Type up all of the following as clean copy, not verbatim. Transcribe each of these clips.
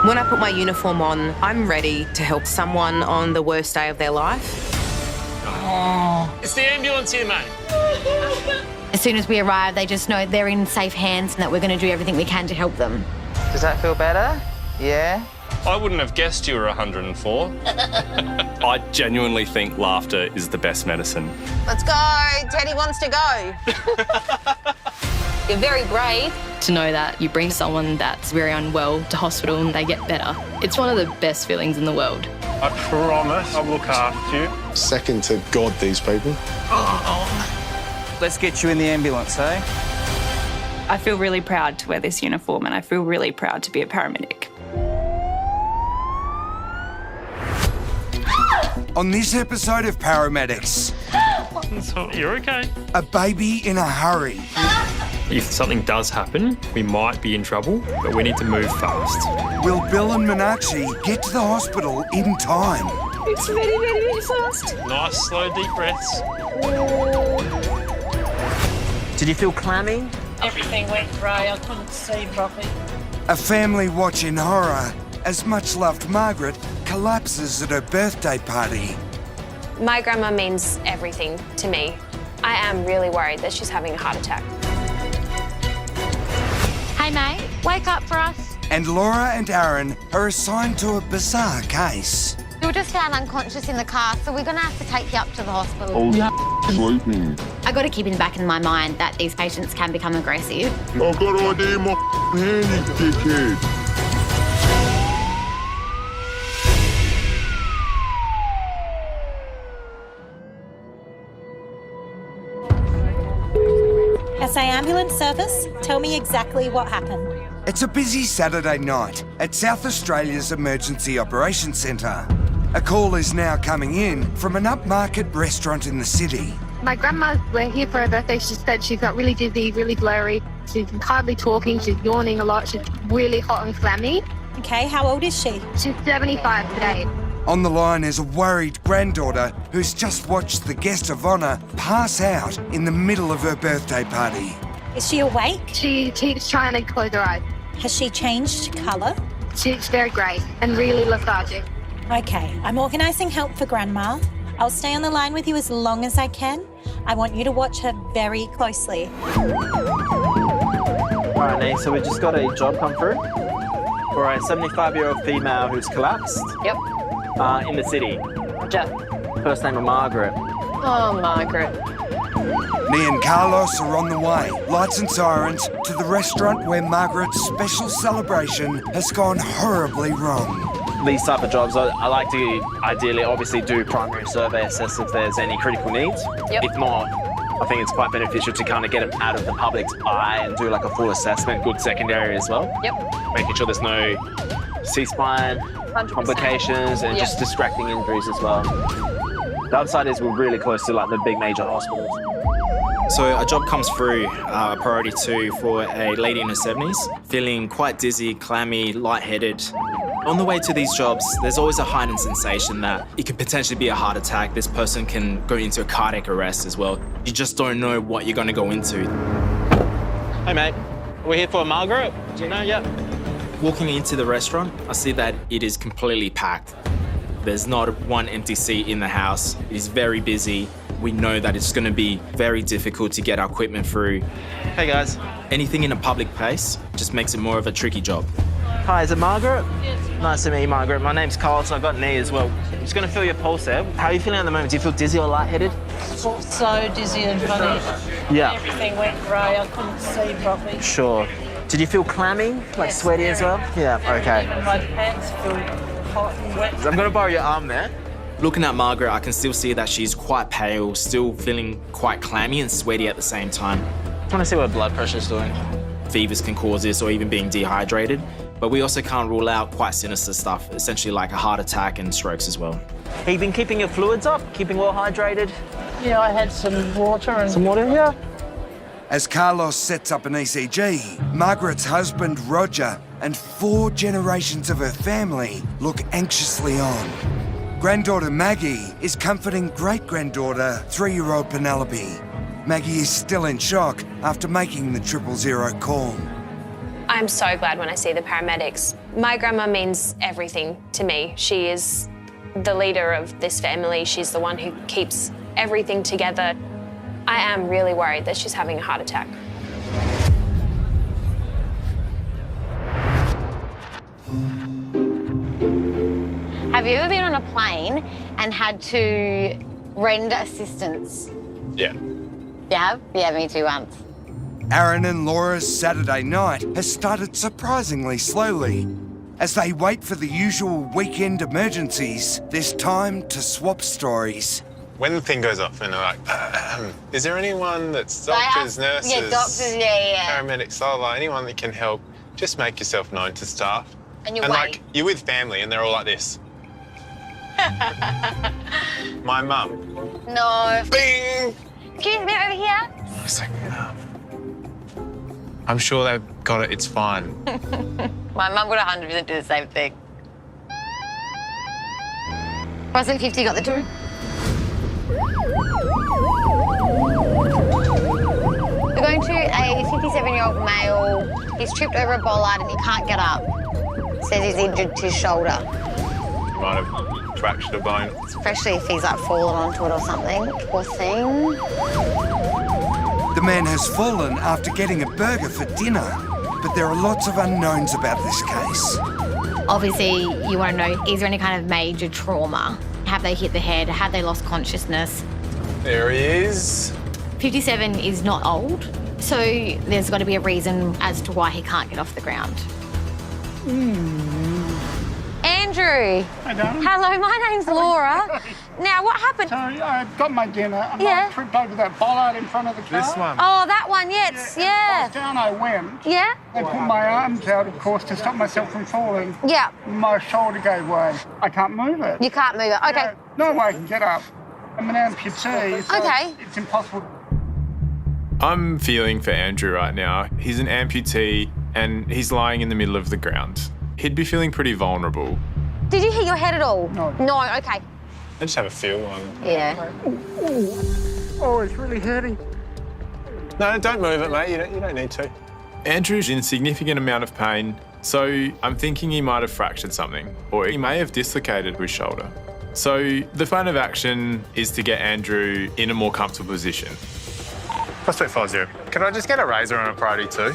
When I put my uniform on, I'm ready to help someone on the worst day of their life. Oh. It's the ambulance here, mate. As soon as we arrive, they just know they're in safe hands and that we're going to do everything we can to help them. Does that feel better? Yeah? I wouldn't have guessed you were 104. I genuinely think laughter is the best medicine. Let's go. Teddy wants to go. You're very brave. To know that you bring someone that's very unwell to hospital and they get better. It's one of the best feelings in the world. I promise I'll look after you. Second to God, these people. Let's get you in the ambulance, eh? I feel really proud to wear this uniform and I feel really proud to be a paramedic. On this episode of Paramedics, You're okay. a baby in a hurry. If something does happen, we might be in trouble, but we need to move fast. Will Bill and Meenakshi get to the hospital in time? It's very, very, very fast. Nice, slow, deep breaths. Did you feel clammy? Everything went grey. I couldn't see properly. A family watch in horror as much-loved Margaret collapses at her birthday party. My grandma means everything to me. I am really worried that she's having a heart attack. Hey, mate, wake up for us. And Laura and Aaron are assigned to a bizarre case. You were just found unconscious in the car, so we're going to have to take you up to the hospital. Oh, sleeping. I got to keep in the back of my mind that these patients can become aggressive. I've got an idea in my hand, you dickhead. SA Ambulance Service, tell me exactly what happened. It's a busy Saturday night at South Australia's Emergency Operations Centre. A call is now coming in from an upmarket restaurant in the city. My grandma, we're here for her birthday. She said she got really dizzy, really blurry. She's hardly talking, she's yawning a lot, she's really hot and clammy. Okay, how old is she? She's 75 today. On the line is a worried granddaughter who's just watched the guest of honour pass out in the middle of her birthday party. Is she awake? She keeps trying to close her eyes. Has she changed colour? She's very grey and really lethargic. Okay, I'm organising help for Grandma. I'll stay on the line with you as long as I can. I want you to watch her very closely. All right, Nhi, so we just got a job come through for a 75-year-old female who's collapsed. Yep. In the city. Jeff. First name of Margaret. Oh, Margaret. Nhi and Carlos are on the way, lights and sirens, to the restaurant where Margaret's special celebration has gone horribly wrong. These type of jobs, I like to ideally obviously do primary survey, assess if there's any critical needs. Yep. If not, I think it's quite beneficial to kind of get them out of the public's eye and do like a full assessment, good secondary as well. Yep. Making sure there's no C-spine, 100%. complications, and just distracting injuries as well. The other side is we're really close to like the big major hospitals. So a job comes through, priority 2, for a lady in her 70s, feeling quite dizzy, clammy, lightheaded. On the way to these jobs, there's always a heightened sensation that it could potentially be a heart attack. This person can go into a cardiac arrest as well. You just don't know what you're going to go into. Hey mate, we're here for Margaret. Do you know yet? Walking into the restaurant, I see that it is completely packed. There's not one empty seat in the house. It is very busy. We know that it's going to be very difficult to get our equipment through. Hey guys. Anything in a public place just makes it more of a tricky job. Hi, is it Margaret? Yes. Nice to meet you, Margaret. My name's Carlos. I've got Nhi as well. I'm just going to feel your pulse there. How are you feeling at the moment? Do you feel dizzy or lightheaded? So dizzy and funny. Yeah. Everything went grey. I couldn't see properly. Sure. Did you feel clammy? Like sweaty as well? Yeah, okay. Even my pants feel hot and wet. I'm going to borrow your arm there. Looking at Margaret, I can still see that she's quite pale, still feeling quite clammy and sweaty at the same time. I want to see what blood pressure's doing. Fevers can cause this, or even being dehydrated. But we also can't rule out quite sinister stuff, essentially like a heart attack and strokes as well. Have you been keeping your fluids up, keeping well hydrated? Yeah, I had some water and... Some water here? As Carlos sets up an ECG, Margaret's husband, Roger, and 4 generations of her family look anxiously on. Granddaughter Maggie is comforting great-granddaughter, 3-year-old Penelope. Maggie is still in shock after making the 000 call. I'm so glad when I see the paramedics. My grandma means everything to me. She is the leader of this family. She's the one who keeps everything together. I am really worried that she's having a heart attack. Have you ever been on a plane and had to render assistance? Yeah. You have? Yeah, me too once. Aaron and Laura's Saturday night has started surprisingly slowly. As they wait for the usual weekend emergencies, there's time to swap stories. When the thing goes off and they're like, is there anyone that's doctors, nurses, yeah, doctors, yeah. paramedics, blah, blah, anyone that can help, just make yourself known to staff. And you and wait. like, you're with family and they're all like this. My mum. No. Bing! Excuse me, over here. I was like, I'm sure they've got it, it's fine. My mum would 100% do the same thing. Prospect 50 got the two. We're going to a 57-year-old male. He's tripped over a bollard and he can't get up. Says he's injured his shoulder. You might have fractured a bone. Especially if he's like fallen onto it or something. Poor thing. The man has fallen after getting a burger for dinner, but there are lots of unknowns about this case. Obviously, you want to know, is there any kind of major trauma? Have they hit the head? Have they lost consciousness? There he is. 57 is not old, so there's got to be a reason as to why he can't get off the ground. Andrew. Hi, darling. Hello, my name's Laura. Now, what happened? So I got my dinner and Yeah. I tripped over that bollard in front of the car. This one. Oh, that one, yes, yeah. Down I went. Yeah? I put my arms out, of course, to stop myself from falling. Yeah. My shoulder gave way. I can't move it. You can't move it. Okay. No way I can get up. I'm an amputee, so Okay. it's impossible. I'm feeling for Andrew right now. He's an amputee and he's lying in the middle of the ground. He'd be feeling pretty vulnerable. Did you hit your head at all? No. No, okay. I just have a feel on. Yeah. Oh, it's really hurting. No, don't move it, mate. You don't need to. Andrew's in a significant amount of pain, so I'm thinking he might have fractured something, or he may have dislocated his shoulder. So the plan of action is to get Andrew in a more comfortable position. Prospect 50. Can I just get a razor on a priority 2?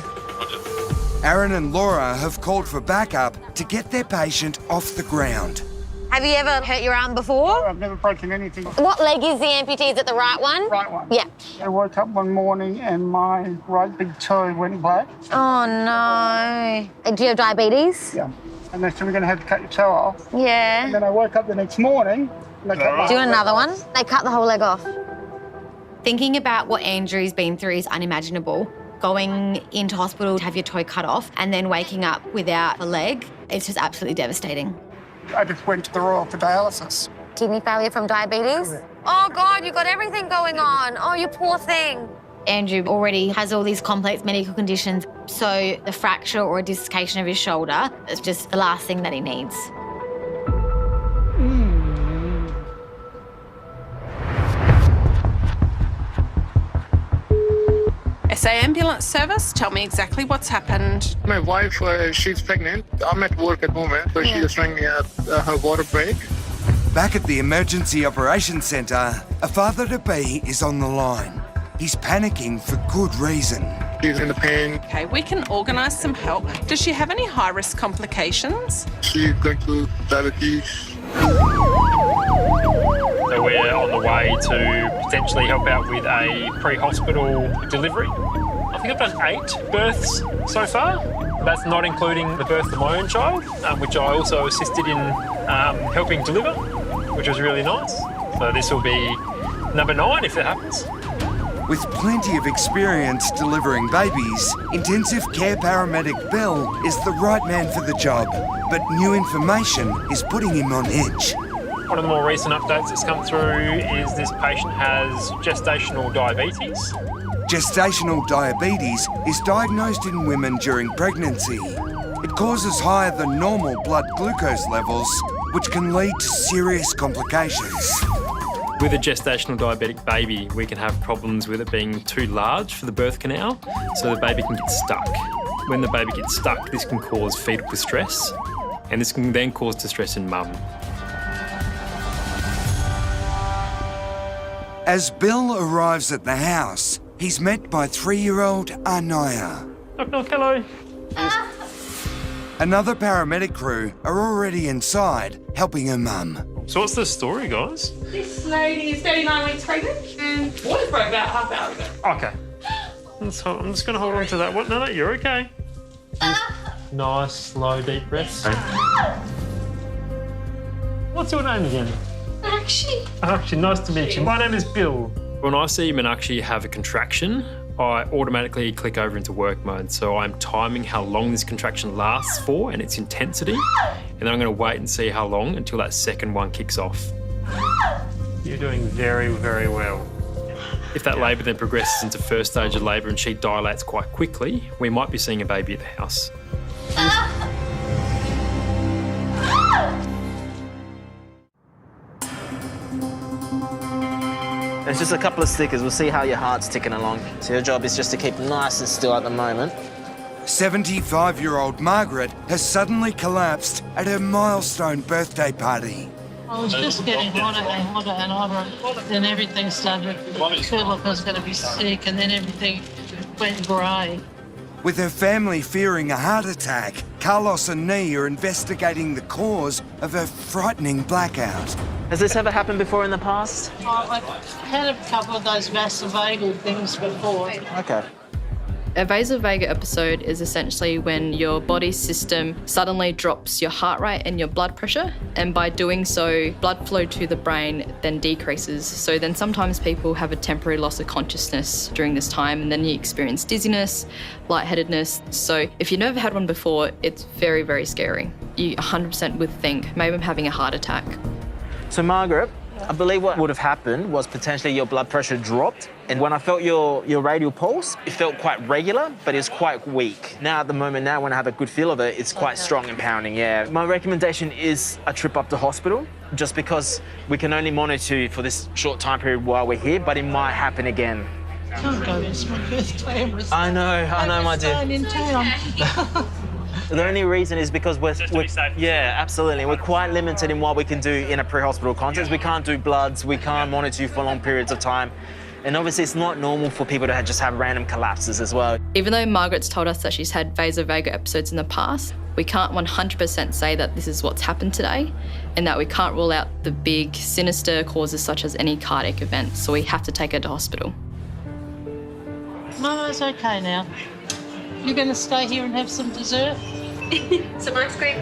Aaron and Laura have called for backup to get their patient off the ground. Have you ever hurt your arm before? I've never broken anything. What leg is the amputee? Is it the right one? Right one. Yeah. I woke up one morning and my right big toe went black. Oh, no. Do you have diabetes? Yeah. And they said we're going to have to cut your toe off. Yeah. And then I woke up the next morning and they cut my Do whole another leg one? off. They cut the whole leg off. Thinking about what Andrew's been through is unimaginable. Going into hospital to have your toe cut off and then waking up without a leg, it's just absolutely devastating. I just went to the Royal for dialysis. Kidney failure from diabetes? Oh, God, you've got everything going on. Oh, you poor thing. Andrew already has all these complex medical conditions, so the fracture or dislocation of his shoulder is just the last thing that he needs. SA Ambulance Service, tell me exactly what's happened. My wife, she's pregnant. I'm at work at the moment, so she just rang me at her water break. Back at the Emergency Operations Centre, a father-to-be is on the line. He's panicking for good reason. She's in the pain. Okay, we can organise some help. Does she have any high-risk complications? She's going through diabetes. So we're on the way to potentially help out with a pre-hospital delivery. I think I've done 8 births so far. That's not including the birth of my own child, which I also assisted in helping deliver, which was really nice. So this will be number 9 if it happens. With plenty of experience delivering babies, intensive care paramedic Bill is the right man for the job. But new information is putting him on edge. One of the more recent updates that's come through is this patient has gestational diabetes. Gestational diabetes is diagnosed in women during pregnancy. It causes higher than normal blood glucose levels, which can lead to serious complications. With a gestational diabetic baby, we can have problems with it being too large for the birth canal, so the baby can get stuck. When the baby gets stuck, this can cause fetal distress, and this can then cause distress in mum. As Bill arrives at the house, he's met by 3-year-old Anaya. Knock, knock, hello. Another paramedic crew are already inside, helping her mum. So what's the story, guys? This lady is 39 weeks pregnant and water broke about half hour ago. Okay. I'm just going to hold on to that one. No, you're okay. Nice, slow, deep breaths. What's your name again? Actually, nice to meet you. My name is Bill. When I see Meenakshi have a contraction, I automatically click over into work mode. So I'm timing how long this contraction lasts for and its intensity. And then I'm going to wait and see how long until that second one kicks off. You're doing very, very well. If that labour then progresses into first stage of labour and she dilates quite quickly, we might be seeing a baby at the house. There's just a couple of stickers. We'll see how your heart's ticking along. So your job is just to keep nice and still at the moment. 75-year-old Margaret has suddenly collapsed at her milestone birthday party. I was just getting hotter and hotter and hotter. Then everything started to feel like I was going to be sick, and then everything went grey. With her family fearing a heart attack, Carlos and Nhi are investigating the cause of her frightening blackout. Has this ever happened before in the past? I've had a couple of those vasovagal things before. Okay. A vasovagal episode is essentially when your body system suddenly drops your heart rate and your blood pressure, and by doing so, blood flow to the brain then decreases. So then sometimes people have a temporary loss of consciousness during this time, and then you experience dizziness, lightheadedness. So if you've never had one before, it's very, very scary. You 100% would think, maybe I'm having a heart attack. So Margaret, I believe what would have happened was potentially your blood pressure dropped, and when I felt your radial pulse, it felt quite regular, but it's quite weak. Now at the moment when I have a good feel of it, it's quite strong and pounding, yeah. My recommendation is a trip up to hospital, just because we can only monitor you for this short time period while we're here, but it might happen again. Can't go, it's my birthday. I know, my dear. In town. The only reason is because we're safe. Yeah, absolutely. We're quite limited in what we can do in a pre-hospital context. We can't do bloods, we can't monitor you for long periods of time. And obviously it's not normal for people to just have random collapses as well. Even though Margaret's told us that she's had vasovagal episodes in the past, we can't 100% say that this is what's happened today, and that we can't rule out the big sinister causes such as any cardiac event, so we have to take her to hospital. Mama's okay now. You're going to stay here and have some dessert? Some ice cream.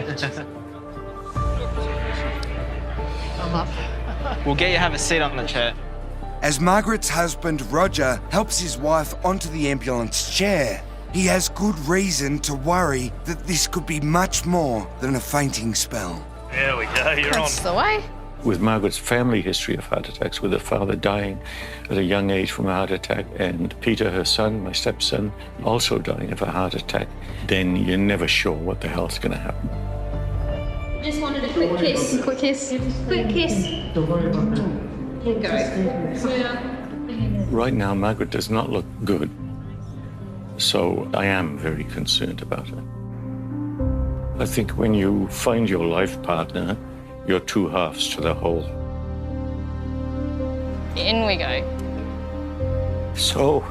I'm up. We'll get you to have a seat on the chair. As Margaret's husband, Roger, helps his wife onto the ambulance chair, he has good reason to worry that this could be much more than a fainting spell. There we go, you're on. That's the way. With Margaret's family history of heart attacks, with her father dying at a young age from a heart attack, and Peter, her son, my stepson, also dying of a heart attack, then you're never sure what the hell's going to happen. Just wanted a quick kiss. Quick kiss. Quick kiss. Here you go. Right now, Margaret does not look good, so I am very concerned about her. I think when you find your life partner, you're two halves to the whole. In we go. So,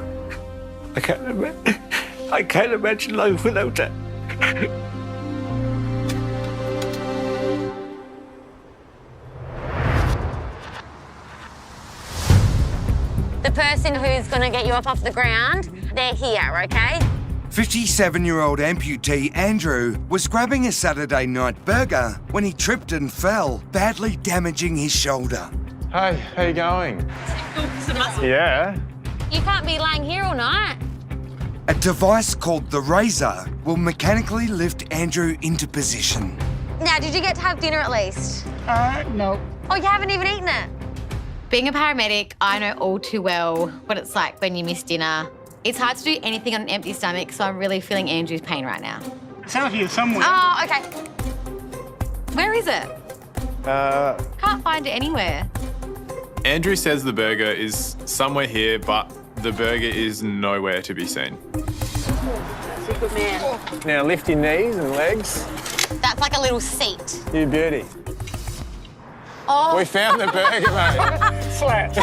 I can't imagine life without her. The person who's going to get you up off the ground, they're here, okay? 57-year-old amputee Andrew was grabbing a Saturday night burger when he tripped and fell, badly damaging his shoulder. Hey, how you going? Yeah. You can't be lying here all night. A device called the Razor will mechanically lift Andrew into position. Now, did you get to have dinner at least? No. Oh, you haven't even eaten it? Being a paramedic, I know all too well what it's like when you miss dinner. It's hard to do anything on an empty stomach, so I'm really feeling Andrew's pain right now. It's out here somewhere. Oh, okay. Where is it? Can't find it anywhere. Andrew says the burger is somewhere here, but the burger is nowhere to be seen. a good man. Now lift your knees and legs. That's like a little seat. You beauty. Oh. We found the burger, mate. Flat.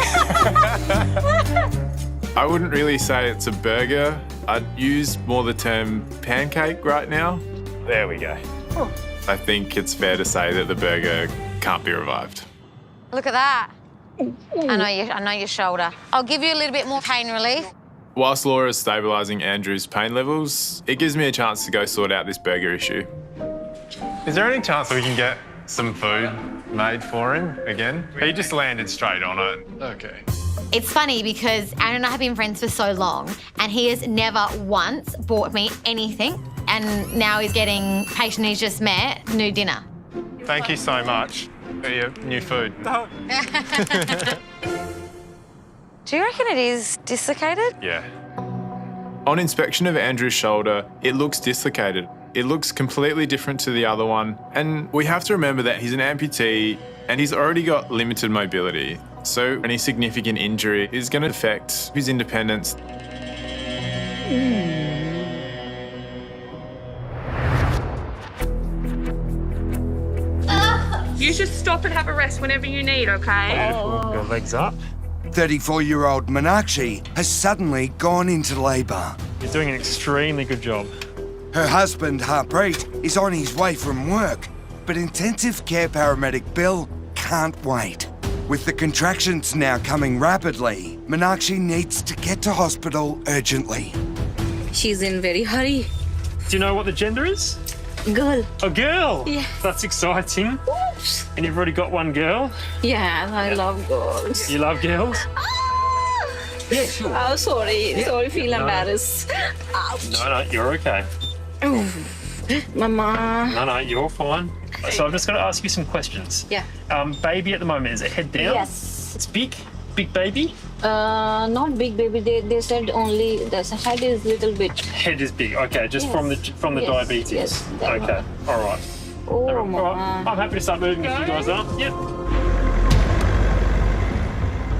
I wouldn't really say it's a burger. I'd use more the term pancake right now. There we go. Oh. I think it's fair to say that the burger can't be revived. Look at that. I know your shoulder. I'll give you a little bit more pain relief. Whilst Laura's stabilising Andrew's pain levels, it gives me a chance to go sort out this burger issue. Is there any chance that we can get some food made for him again? He just landed straight on it. Okay. It's funny because Aaron and I have been friends for so long and he has never once bought me anything, and now he's getting patient he's just met new dinner. Thank you so much for your new food. Do you reckon it is dislocated? Yeah. On inspection of Andrew's shoulder, it looks dislocated. It looks completely different to the other one. And we have to remember that he's an amputee and he's already got limited mobility. So any significant injury is going to affect his independence. You should stop and have a rest whenever you need, okay? Beautiful. Go legs up. 34-year-old Meenakshi has suddenly gone into labour. You're doing an extremely good job. Her husband, Harpreet, is on his way from work, but intensive care paramedic Bill can't wait. With the contractions now coming rapidly, Meenakshi needs to get to hospital urgently. She's in very hurry. Do you know what the gender is? Girl. A girl? Yes. That's exciting. Oops. And you've already got one girl? Yeah, I love girls. You love girls? Yeah, sure. Oh, sorry. Yeah. Sorry, feel embarrassed. Ouch. No, you're okay. Mama. No, you're fine. So I'm just going to ask you some questions. Yeah. Baby at the moment, is it head down? Yes. It's big? Big baby? Not big baby. They said only the head is little bit. Head is big. Okay, just Yes. from the Yes, diabetes. yes, Okay. All right. Oh, All right. Mama. I'm happy to start moving if you guys are. Yep.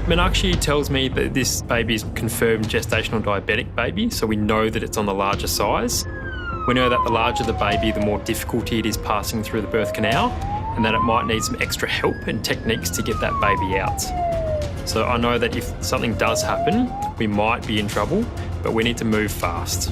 Meenakshi tells me that this baby is confirmed gestational diabetic baby, so we know that it's on the larger size. We know that the larger the baby, the more difficulty it is passing through the birth canal, and that it might need some extra help and techniques to get that baby out. So I know that if something does happen, we might be in trouble, but we need to move fast.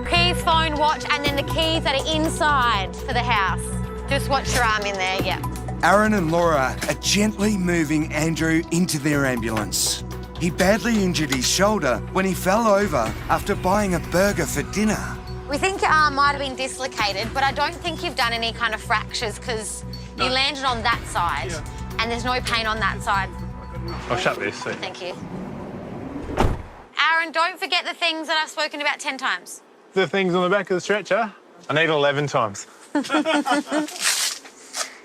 Keys, phone, watch, and then the keys that are inside for the house. Just watch your arm in there, yeah. Aaron and Laura are gently moving Andrew into their ambulance. He badly injured his shoulder when he fell over after buying a burger for dinner. We think your arm might have been dislocated, but I don't think you've done any kind of fractures because you landed on that side and there's no pain on that side. I'll shut this. So. Thank you. Aaron, don't forget the things that I've spoken about 10 times. The things on the back of the stretcher? I need 11 times.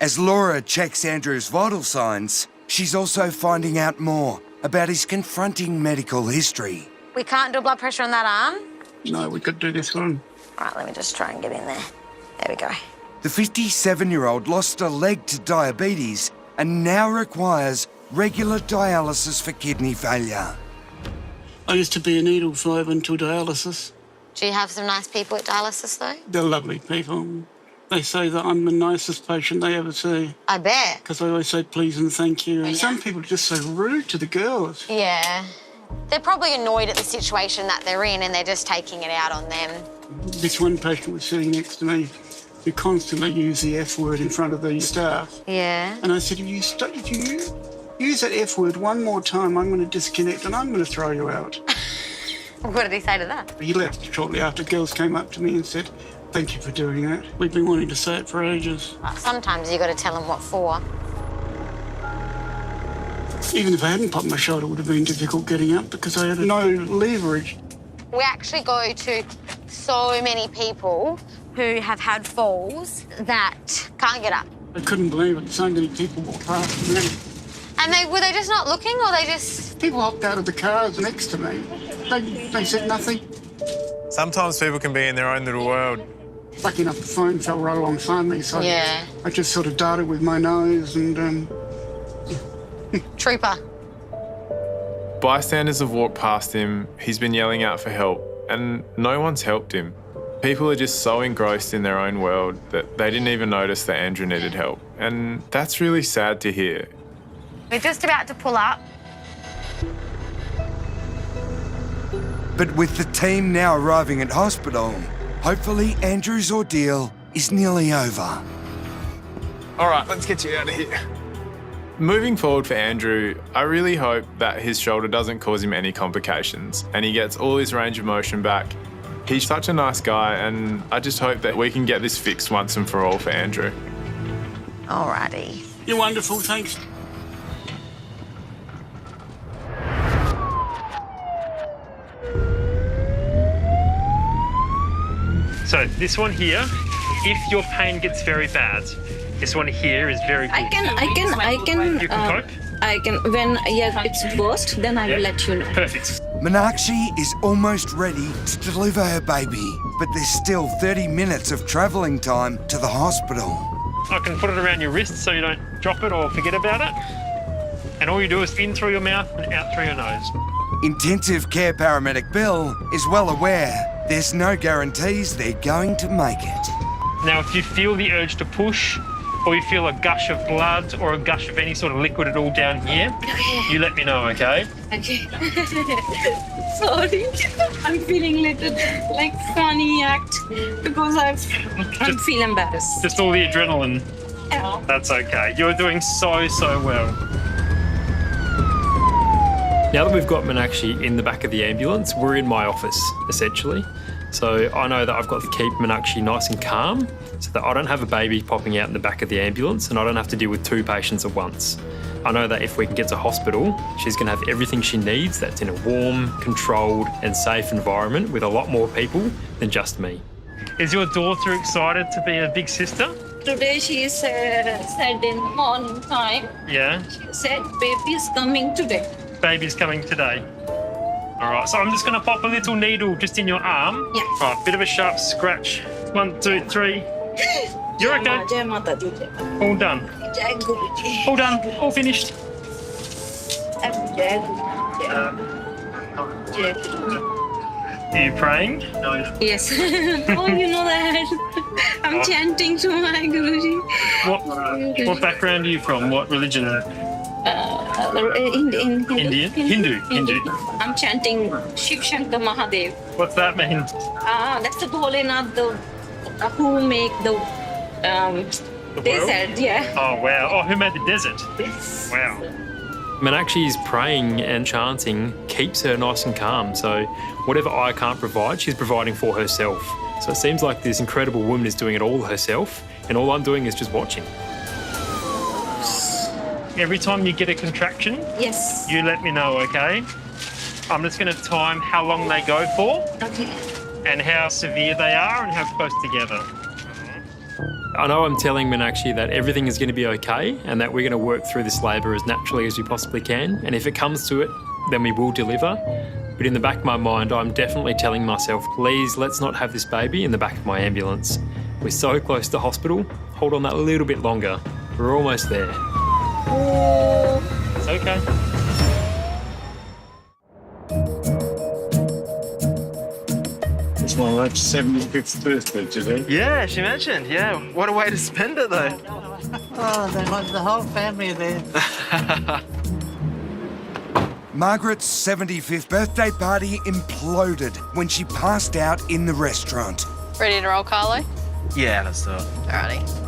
As Laura checks Andrew's vital signs, she's also finding out more about his confronting medical history. We can't do blood pressure on that arm. No, we could do this one. All right, let me just try and get in there. There we go. The 57-year-old lost a leg to diabetes and now requires regular dialysis for kidney failure. I used to be a needle five until dialysis. Do you have some nice people at dialysis, though? They're lovely people. They say that I'm the nicest patient they ever see. I bet. Because I always say please and thank you. And Yeah. some people are just so rude to the girls. Yeah. They're probably annoyed at the situation that they're in and they're just taking it out on them. This one patient was sitting next to me who constantly used the F word in front of the staff. Yeah. And I said, if you use that F word one more time, I'm going to disconnect and I'm going to throw you out. What did he say to that? He left shortly after. Girls came up to me and said, thank you for doing that. We've been wanting to say it for ages. Sometimes you got to tell them what for. Even if I hadn't popped my shoulder, it would have been difficult getting up because I had no leverage. We actually go to so many people who have had falls that can't get up. I couldn't believe it. So many people walked past me. And were they just not looking or they just... People hopped out of the cars next to me. They said nothing. Sometimes people can be in their own little world. Lucky enough, the phone fell right alongside me, so Yeah. I just sort of darted with my nose and Trooper. Bystanders have walked past him, he's been yelling out for help, and no one's helped him. People are just so engrossed in their own world that they didn't even notice that Andrew needed help. And that's really sad to hear. We're just about to pull up. But with the team now arriving at hospital, hopefully Andrew's ordeal is nearly over. All right, let's get you out of here. Moving forward for Andrew, I really hope that his shoulder doesn't cause him any complications and he gets all his range of motion back. He's such a nice guy, and I just hope that we can get this fixed once and for all for Andrew. Alrighty. You're wonderful, thanks. So this one here, if your pain gets very bad, this one here is very good. I can. You can cope? I can. When it's worst, then I will let you know. Perfect. Meenakshi is almost ready to deliver her baby, but there's still 30 minutes of travelling time to the hospital. I can put it around your wrist so you don't drop it or forget about it. And all you do is in through your mouth and out through your nose. Intensive care paramedic Bill is well aware there's no guarantees they're going to make it. Now, if you feel the urge to push, or you feel a gush of blood or a gush of any sort of liquid at all down here, you let me know, okay? Okay. Sorry, I'm feeling little like funny act because I'm feeling embarrassed. Just all the adrenaline. Yeah. That's okay. You're doing so well. Now that we've got Meenakshi in the back of the ambulance, we're in my office, essentially. So I know that I've got to keep Meenakshi nice and calm so that I don't have a baby popping out in the back of the ambulance and I don't have to deal with two patients at once. I know that if we can get to hospital, she's going to have everything she needs that's in a warm, controlled and safe environment with a lot more people than just me. Is your daughter excited to be a big sister? Today she said in morning time. Yeah? She said baby is coming today. Baby's coming today. All right, so I'm just going to pop a little needle just in your arm. Yeah. All right, bit of a sharp scratch. 1, 2, 3. You're okay. All done. All done. All finished. Are you praying? Yes. Oh, you know that. I'm chanting to my Guruji. What background are you from? What religion? Indian. Hindu. I'm chanting Shiv Shankar Mahadev. What's that mean? That's the Bholenath, who make the desert, yeah. Oh, wow. Oh, who made the desert? Yes. Wow. Meenakshi's praying and chanting keeps her nice and calm. So whatever I can't provide, she's providing for herself. So it seems like this incredible woman is doing it all herself, and all I'm doing is just watching. Every time you get a contraction, yes, you let me know, okay? I'm just going to time how long they go for, okay, and how severe they are and how close together. I know I'm telling Meenakshi that everything is going to be okay and that we're going to work through this labour as naturally as we possibly can, and if it comes to it, then we will deliver. But in the back of my mind, I'm definitely telling myself, please, let's not have this baby in the back of my ambulance. We're so close to hospital. Hold on that a little bit longer. We're almost there. It's okay. It's my wife's 75th birthday today. Yeah, she mentioned. Yeah, what a way to spend it though. Oh, they want the whole family there. Margaret's 75th birthday party imploded when she passed out in the restaurant. Ready to roll, Carlo? Yeah, let's do it. Alrighty.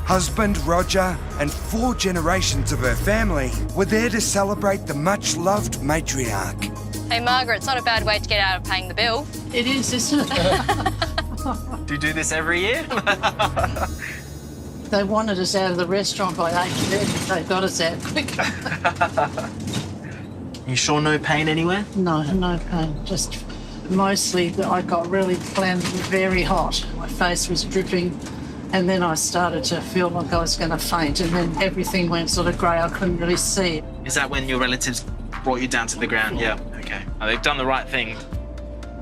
Husband Roger and 4 generations of her family were there to celebrate the much-loved matriarch. Hey, Margaret, it's not a bad way to get out of paying the bill. It is, isn't it? Do you do this every year? They wanted us out of the restaurant by 8:30. They got us out quick. You sure no pain anywhere? No pain. Just mostly I got really clammy, very hot. My face was dripping. And then I started to feel like I was going to faint, and then everything went sort of grey. I couldn't really see. Is that when your relatives brought you down to the ground? Yeah. Okay. They've done the right thing.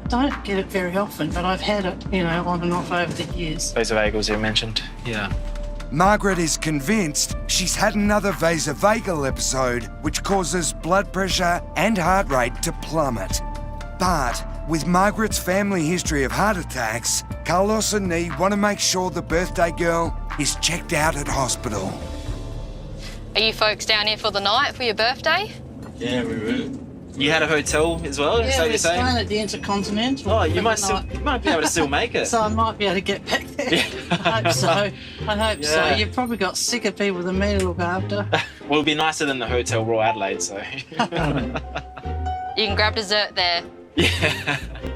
Don't get it very often, but I've had it, on and off over the years. Those vagals you mentioned. Yeah. Margaret is convinced she's had another vasovagal episode, which causes blood pressure and heart rate to plummet. But with Margaret's family history of heart attacks, Carlos and Nhi want to make sure the birthday girl is checked out at hospital. Are you folks down here for the night for your birthday? Yeah, we were. You had a hotel as well? Yeah, we're staying at the Intercontinental. Oh, you might be able to still make it. So I might be able to get back there. I hope so. I hope so. You've probably got sicker people than me to look after. Well, it'll be nicer than the Hotel Royal Adelaide, so. You can grab dessert there.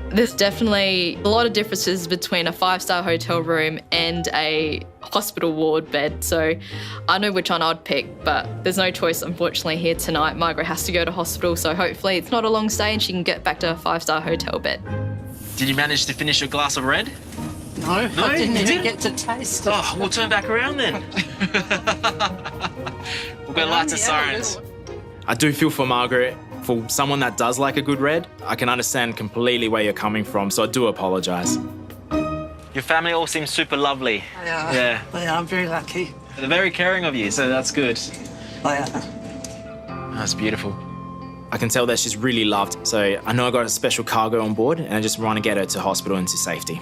There's definitely a lot of differences between a 5-star hotel room and a hospital ward bed, so I know which one I'd pick, but there's no choice, unfortunately, here tonight. Margaret has to go to hospital, so hopefully it's not a long stay and she can get back to a 5-star hotel bed. Did you manage to finish your glass of red? No, I didn't even get to taste it. Oh, we'll turn back around then. We'll go lights and sirens. I do feel for Margaret. For someone that does like a good red, I can understand completely where you're coming from, so I do apologise. Your family all seems super lovely. They are. Yeah. They are. I'm very lucky. They're very caring of you, so that's good. They are. That's beautiful. I can tell that she's really loved, so I know I got a special cargo on board and I just want to get her to hospital and to safety.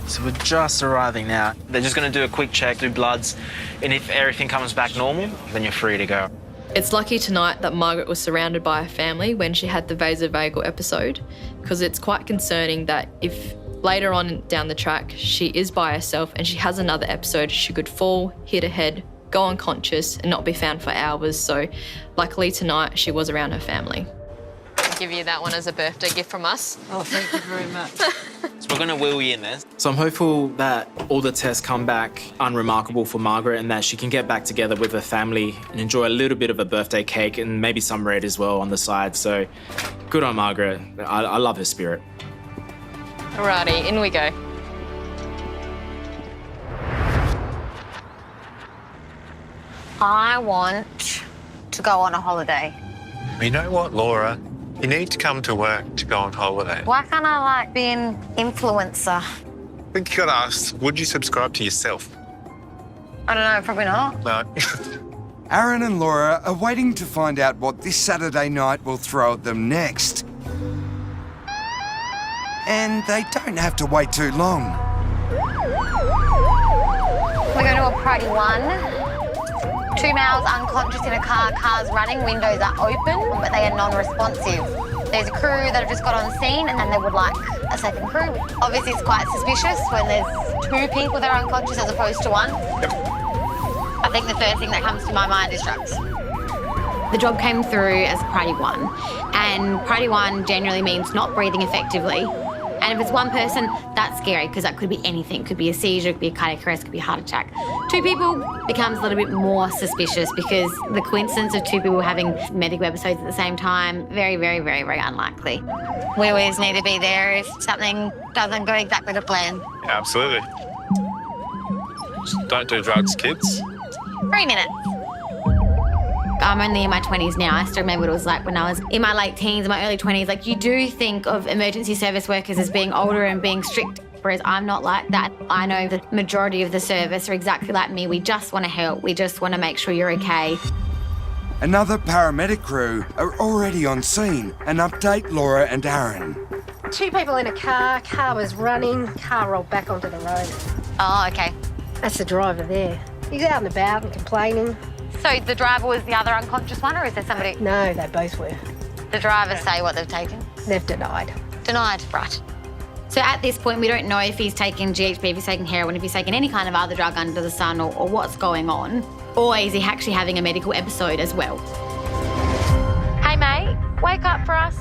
So we're just arriving now. They're just going to do a quick check, do bloods, and if everything comes back normal, then you're free to go. It's lucky tonight that Margaret was surrounded by her family when she had the vasovagal episode, because it's quite concerning that if later on down the track she is by herself and she has another episode, she could fall, hit her head, go unconscious and not be found for hours. So luckily tonight she was around her family. I'll give you that one as a birthday gift from us. Oh, thank you very much. So we're going to wheel you in there. So I'm hopeful that all the tests come back unremarkable for Margaret and that she can get back together with her family and enjoy a little bit of a birthday cake and maybe some red as well on the side. So good on Margaret. I love her spirit. Alrighty, in we go. I want to go on a holiday. You know what, Laura? You need to come to work to go on holiday. Why can't I, be an influencer? I think you got to ask, would you subscribe to yourself? I don't know, probably not. No. Aaron and Laura are waiting to find out what this Saturday night will throw at them next. And they don't have to wait too long. We're going to a party 1. 2 males unconscious in a car, cars running, windows are open, but they are non-responsive. There's a crew that have just got on scene and they would like a second crew. Obviously it's quite suspicious when there's 2 people that are unconscious as opposed to 1. I think the first thing that comes to my mind is drugs. The job came through as priority 1, and priority 1 generally means not breathing effectively. And if it's 1 person, that's scary because that could be anything. Could be a seizure, could be a cardiac arrest, could be a heart attack. 2 people becomes a little bit more suspicious because the coincidence of 2 people having medical episodes at the same time, very, very, very, very unlikely. We always need to be there if something doesn't go exactly to plan. Yeah, absolutely. Don't do drugs, kids. 3 minutes. I'm only in my 20s now. I still remember what it was like when I was in my late teens, my early 20s. You do think of emergency service workers as being older and being strict, whereas I'm not like that. I know the majority of the service are exactly like me. We just want to help. We just want to make sure you're okay. Another paramedic crew are already on scene and update Laura and Aaron. 2 people in a car was running, car rolled back onto the road. Oh, okay. That's the driver there. He's out and about and complaining. So the driver was the other unconscious one, or is there somebody? No, they both were. The drivers say what they've taken? They've denied. Denied, right. So at this point, we don't know if he's taken GHB, if he's taken heroin, if he's taken any kind of other drug under the sun or what's going on. Or is he actually having a medical episode as well? Hey, mate, wake up for us.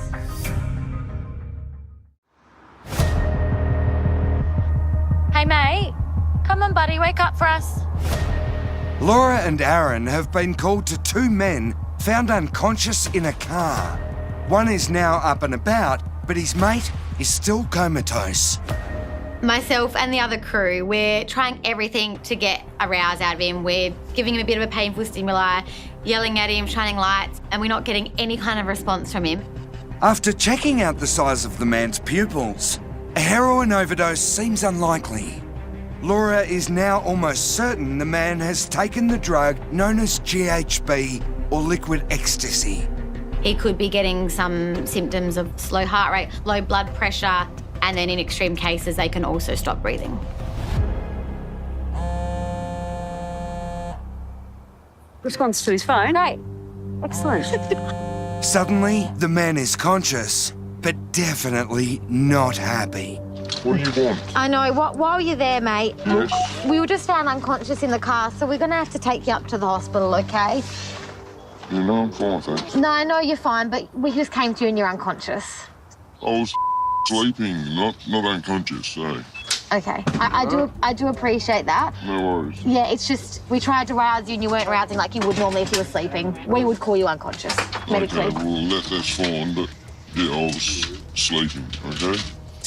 Hey, mate, come on, buddy, wake up for us. Laura and Aaron have been called to 2 men found unconscious in a car. One is now up and about, but his mate is still comatose. Myself and the other crew, we're trying everything to get a rouse out of him. We're giving him a bit of a painful stimuli, yelling at him, shining lights, and we're not getting any kind of response from him. After checking out the size of the man's pupils, a heroin overdose seems unlikely. Laura is now almost certain the man has taken the drug known as GHB or liquid ecstasy. He could be getting some symptoms of slow heart rate, low blood pressure, and then in extreme cases, they can also stop breathing. Response to his phone. Great. Excellent. Suddenly, the man is conscious, but definitely not happy. What do you want? I know. While you're there, mate, Yes. we were just found unconscious in the car, so we're going to have to take you up to the hospital, okay? You know I'm fine, thanks. No, I know you're fine, but we just came to you and you're unconscious. I was sleeping, not unconscious, so Okay. I do appreciate that. no worries. Yeah, it's just we tried to rouse you and you weren't rousing like you would normally if you were sleeping. We would call you unconscious medically. Okay, well, that's fine, but yeah, I was sleeping, okay?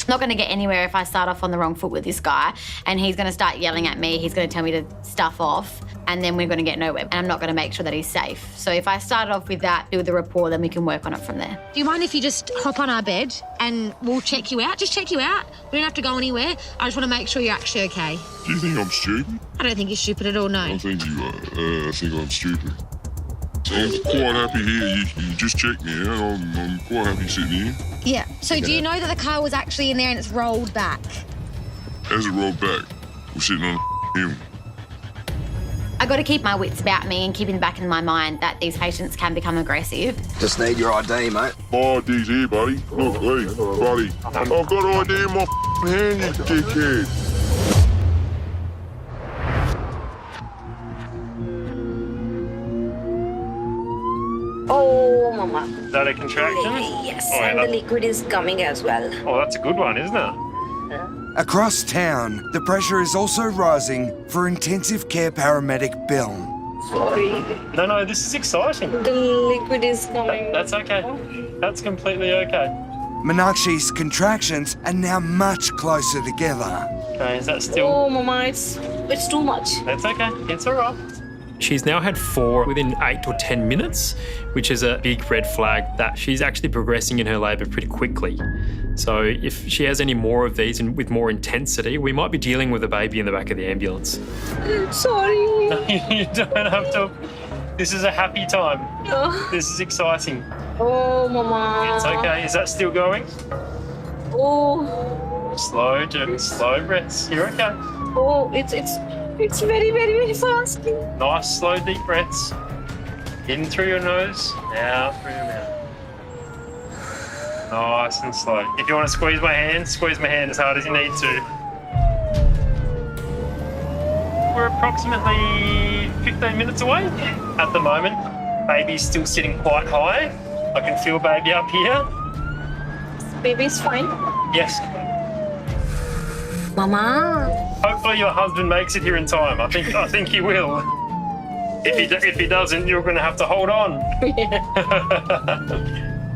Not going to get anywhere if I start off on the wrong foot with this guy and he's going to start yelling at me. He's going to tell me to stuff off and then we're going to get nowhere and I'm not going to make sure that he's safe. So if I started off with that, do the rapport, then we can work on it from there. Do you mind if you just hop on our bed and we'll check you out? Just check you out. We don't have to go anywhere. I just want to make sure you're actually okay. Do you think I'm stupid? I don't think you're stupid at all, no. I think you are. I think I'm stupid. I'm quite happy here. You just checked me out. I'm quite happy sitting here. Yeah. So do you know that the car was actually in there and it's rolled back? As it rolled back, we're sitting on a hill. I got to keep my wits about me and keep in the back of my mind that these patients can become aggressive. Just need your ID, mate. My ID's here, buddy. Look, hey, buddy. I've got ID in my hand, you dickhead. Oh, Mama. Is that a contraction? Yes, Oh, and yeah, the liquid is coming as well. Oh, that's a good one, isn't it? Across town, the pressure is also rising for intensive care paramedic Bill. Sorry. No, this is exciting. The liquid is coming. That's okay. That's completely okay. Meenakshi's contractions are now much closer together. Okay, is that still... Oh, Mama, it's too much. That's okay. It's all right. She's now had 4 within 8 or 10 minutes, which is a big red flag that she's actually progressing in her labour pretty quickly. So if she has any more of these and with more intensity, we might be dealing with a baby in the back of the ambulance. Sorry. No, you don't have to. This is a happy time. Oh. This is exciting. Oh, Mama. It's okay. Is that still going? Oh. Slow breaths. You're okay. Oh, it's very, very, very fast. Nice, slow, deep breaths. In through your nose, out through your mouth. Nice and slow. If you want to squeeze my hand as hard as you need to. We're approximately 15 minutes away at the moment. Baby's still sitting quite high. I can feel baby up here. Baby's fine. Yes. Mama. Hopefully your husband makes it here in time. I think he will. If he doesn't, you're going to have to hold on.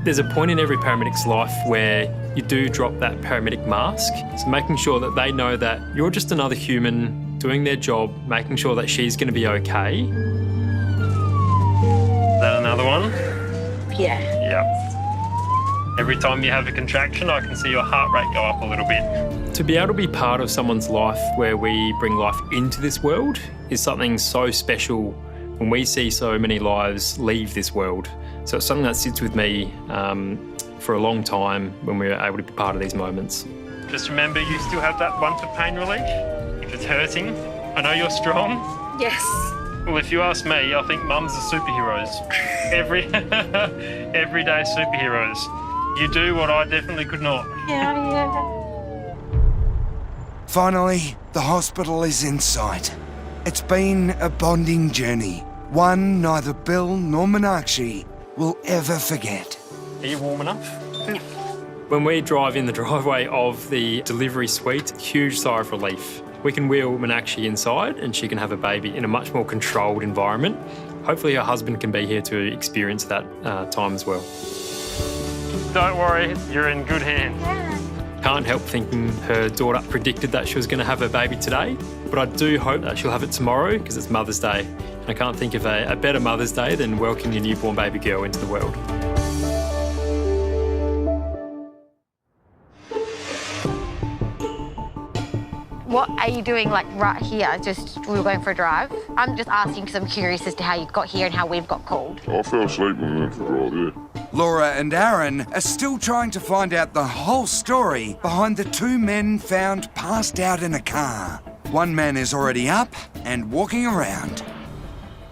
There's a point in every paramedic's life where you do drop that paramedic mask. So making sure that they know that you're just another human doing their job, making sure that she's going to be okay. Is that another one? Yeah. Yeah. Every time you have a contraction, I can see your heart rate go up a little bit. To be able to be part of someone's life where we bring life into this world is something so special when we see so many lives leave this world. So it's something that sits with me for a long time when we're able to be part of these moments. Just remember, you still have that want of pain relief. If it's hurting, I know you're strong. Yes. Well, if you ask me, I think mums are superheroes. Everyday superheroes. You do what I definitely could not. Yeah. Finally, the hospital is in sight. It's been a bonding journey, one neither Bill nor Meenakshi will ever forget. Are you warm enough? No. When we drive in the driveway of the delivery suite, huge sigh of relief. We can wheel Meenakshi inside and she can have a baby in a much more controlled environment. Hopefully her husband can be here to experience that time as well. Don't worry, you're in good hands. Can't help thinking her daughter predicted that she was going to have a baby today, but I do hope that she'll have it tomorrow because it's Mother's Day. And I can't think of a better Mother's Day than welcoming your newborn baby girl into the world. What are you doing, like, right here? Just, we were going for a drive? I'm just asking because I'm curious as to how you got here and how we've got called. I fell asleep when we went for a drive, yeah. Laura and Aaron are still trying to find out the whole story behind the two men found passed out in a car. One man is already up and walking around.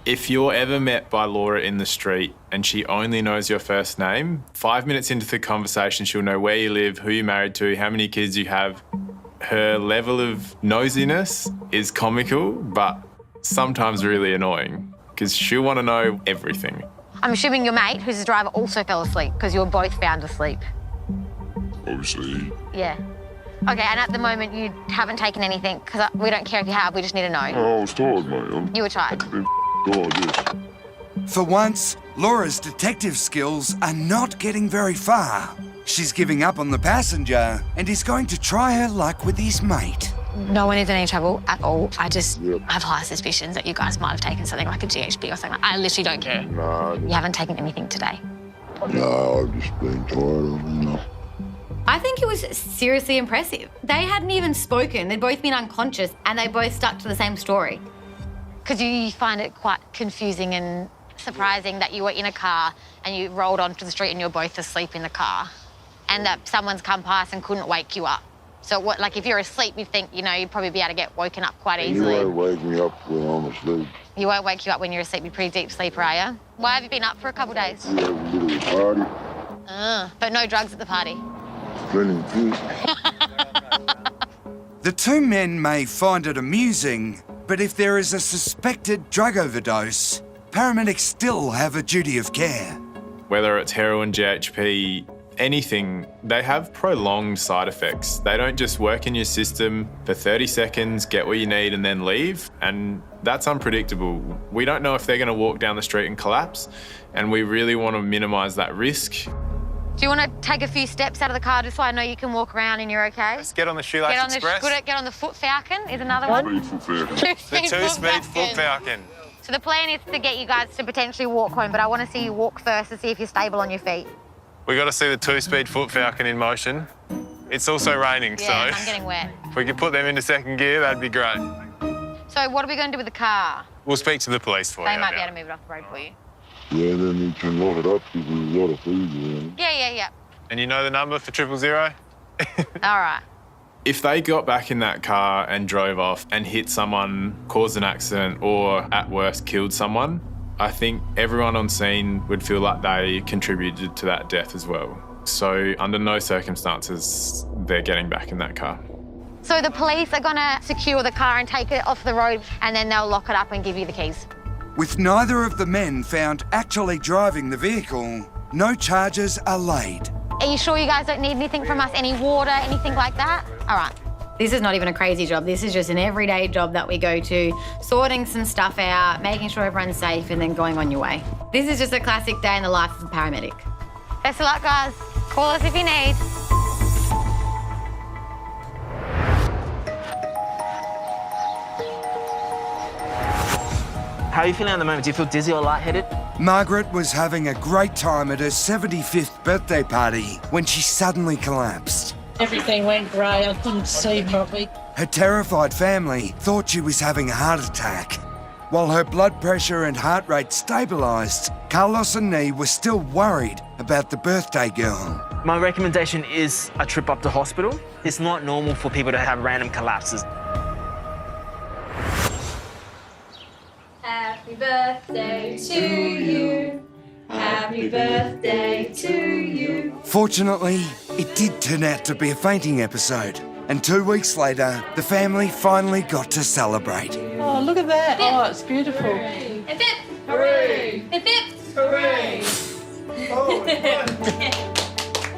If you're ever met by Laura in the street and she only knows your first name, 5 minutes into the conversation, she'll know where you live, who you're married to, how many kids you have. Her level of nosiness is comical, but sometimes really annoying because she'll want to know everything. I'm assuming your mate, who's the driver, also fell asleep because you were both found asleep. Obviously. Yeah. Okay, and at the moment you haven't taken anything because we don't care if you have, we just need to know. Oh, I was tired, mate. You were tired. I've been tired, yes. For once, Laura's detective skills are not getting very far. She's giving up on the passenger and is going to try her luck with his mate. No one is in any trouble at all. I just have high suspicions that you guys might have taken something like a GHB or something. I literally don't care. Nah. You haven't taken anything today. No, I've just been tired, I think it was seriously impressive. They hadn't even spoken. They'd both been unconscious and they both stuck to the same story. Because you find it quite confusing and surprising that you were in a car and you rolled onto the street and you're both asleep in the car and that someone's come past and couldn't wake you up. So what, like if you're asleep, you think, you'd probably be able to get woken up quite easily. You won't wake me up when I'm asleep. You won't wake you up when you're asleep. You're a pretty deep sleeper, are you? Why have you been up for a couple of days? We have a little party. But no drugs at the party. Plenty of food. The two men may find it amusing, but if there is a suspected drug overdose, paramedics still have a duty of care. Whether it's heroin, GHP, anything, they have prolonged side effects. They don't just work in your system for 30 seconds, get what you need and then leave, and that's unpredictable. We don't know if they're going to walk down the street and collapse, and we really want to minimise that risk. Do you want to take a few steps out of the car just so I know you can walk around and you're okay? Let's get on the Shoelace Express. Get on the Foot Falcon is another one. Foot Falcon. The two-speed Foot Falcon. So the plan is to get you guys to potentially walk home, but I want to see you walk first to see if you're stable on your feet. We got to see the two-speed Foot Falcon in motion. It's also raining, Yeah, so I'm getting wet. if we could put them into second gear, that'd be great. So what are we going to do with the car? We'll speak to the police for you. They might be able to move it off the road for you. Yeah, then you can lock it up because there's a lot of food around. Yeah. And you know the number for 000? All right. If they got back in that car and drove off and hit someone, caused an accident, or at worst killed someone, I think everyone on scene would feel like they contributed to that death as well. So under no circumstances, they're getting back in that car. So the police are going to secure the car and take it off the road and then they'll lock it up and give you the keys. With neither of the men found actually driving the vehicle, no charges are laid. Are you sure you guys don't need anything from us? Any water, anything like that? All right. This is not even a crazy job. This is just an everyday job that we go to, sorting some stuff out, making sure everyone's safe, and then going on your way. This is just a classic day in the life of a paramedic. Best of luck, guys. Call us if you need. How are you feeling at the moment? Do you feel dizzy or lightheaded? Margaret was having a great time at her 75th birthday party when she suddenly collapsed. Everything went grey. I couldn't see properly. Her terrified family thought she was having a heart attack. While her blood pressure and heart rate stabilised, Carlos and Nhi were still worried about the birthday girl. My recommendation is a trip up to hospital. It's not normal for people to have random collapses. Happy birthday to you. Happy birthday to you. Fortunately, it did turn out to be a fainting episode. And 2 weeks later, the family finally got to celebrate. Oh, look at that. Oh, it's beautiful. Hip hip. Hooray. Hip hip. Hooray.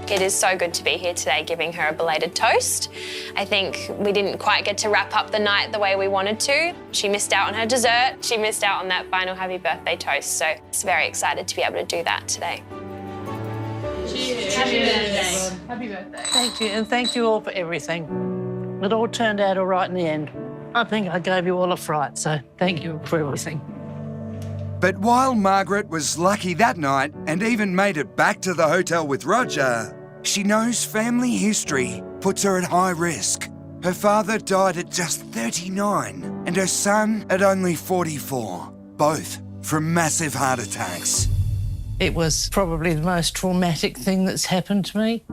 It is so good to be here today giving her a belated toast. I think we didn't quite get to wrap up the night the way we wanted to. She missed out on her dessert. She missed out on that final happy birthday toast. So it's very excited to be able to do that today. Cheers. Happy birthday. Happy birthday. Thank you, and thank you all for everything. It all turned out all right in the end. I think I gave you all a fright, so thank you for everything. But while Margaret was lucky that night and even made it back to the hotel with Roger, she knows family history puts her at high risk. Her father died at just 39 and her son at only 44, both from massive heart attacks. It was probably the most traumatic thing that's happened to me.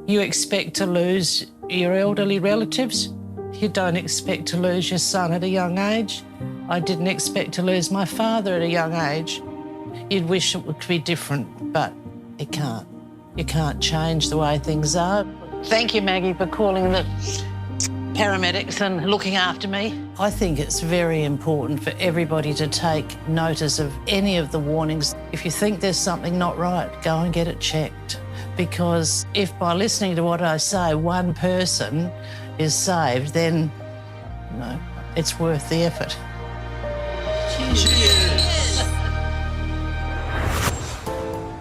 You expect to lose your elderly relatives. You don't expect to lose your son at a young age. I didn't expect to lose my father at a young age. You'd wish it would be different, but it can't. You can't change the way things are. Thank you, Maggie, for calling the paramedics and looking after me. I think it's very important for everybody to take notice of any of the warnings. If you think there's something not right, go and get it checked. Because if by listening to what I say, one person is saved, then, you know, it's worth the effort.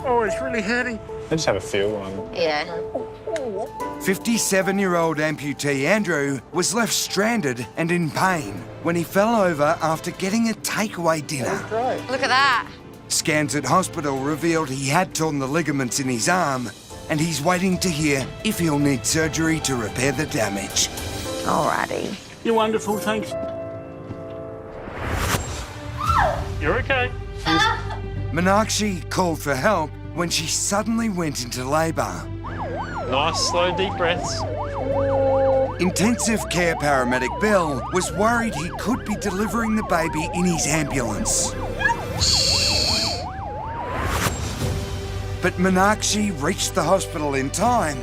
Oh, it's really hurting. I just have a feel on. Yeah. 57-year-old amputee Andrew was left stranded and in pain when he fell over after getting a takeaway dinner. Look at that. Scans at hospital revealed he had torn the ligaments in his arm, and he's waiting to hear if he'll need surgery to repair the damage. Alrighty. You're wonderful, thanks. You're okay. Meenakshi called for help when she suddenly went into labour. Nice, slow, deep breaths. Intensive care paramedic Bill was worried he could be delivering the baby in his ambulance. But Meenakshi reached the hospital in time.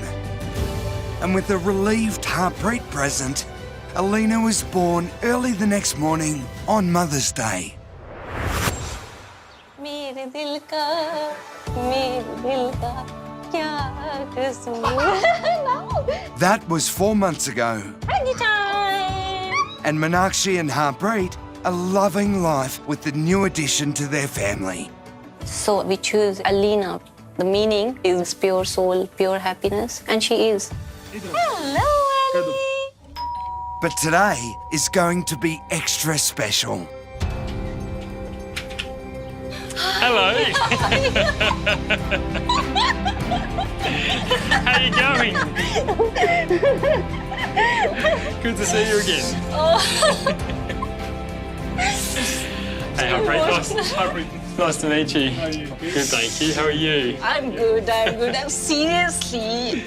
And with a relieved Harpreet present, Alina was born early the next morning on Mother's Day. That was 4 months ago. And Meenakshi and Harpreet are loving life with the new addition to their family. So we choose Alina. The meaning is pure soul, pure happiness, and she is. Hello, Ellie. But today is going to be extra special. Hello. How you going? Good to see you again. Hey, Harpreet. Nice to meet you. How are you? Good, thank you. How are you? I'm good. I'm seriously.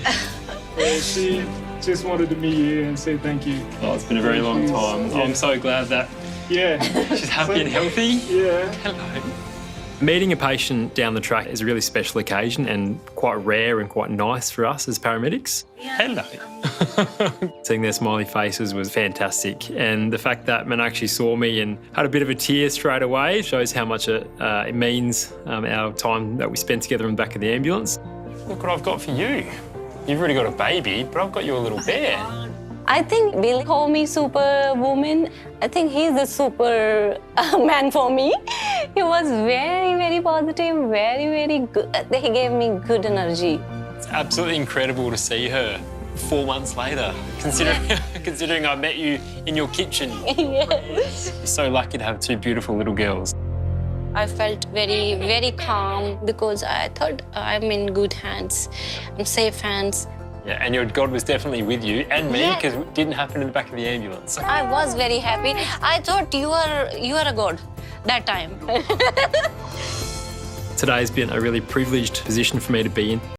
She just wanted to meet you and say thank you. Oh, it's been a very long time. Yeah. I'm so glad that she's happy and healthy. Yeah. Hello. Meeting a patient down the track is a really special occasion and quite rare and quite nice for us as paramedics. Hello. Seeing their smiley faces was fantastic, and the fact that Meenakshi saw me and had a bit of a tear straight away shows how much it means, our time that we spent together in the back of the ambulance. Look what I've got for you. You've already got a baby, but I've got you a little bear. I think Bill called me superwoman. I think he's the super man for me. He was very, very positive, very, very good. He gave me good energy. It's absolutely incredible to see her 4 months later, considering I met you in your kitchen. Yes. You're so lucky to have two beautiful little girls. I felt very, very calm because I thought I'm in good hands, I'm safe hands. Yeah, and your God was definitely with you and me, because it didn't happen in the back of the ambulance. I was very happy. I thought you are a God that time. Today's been a really privileged position for me to be in.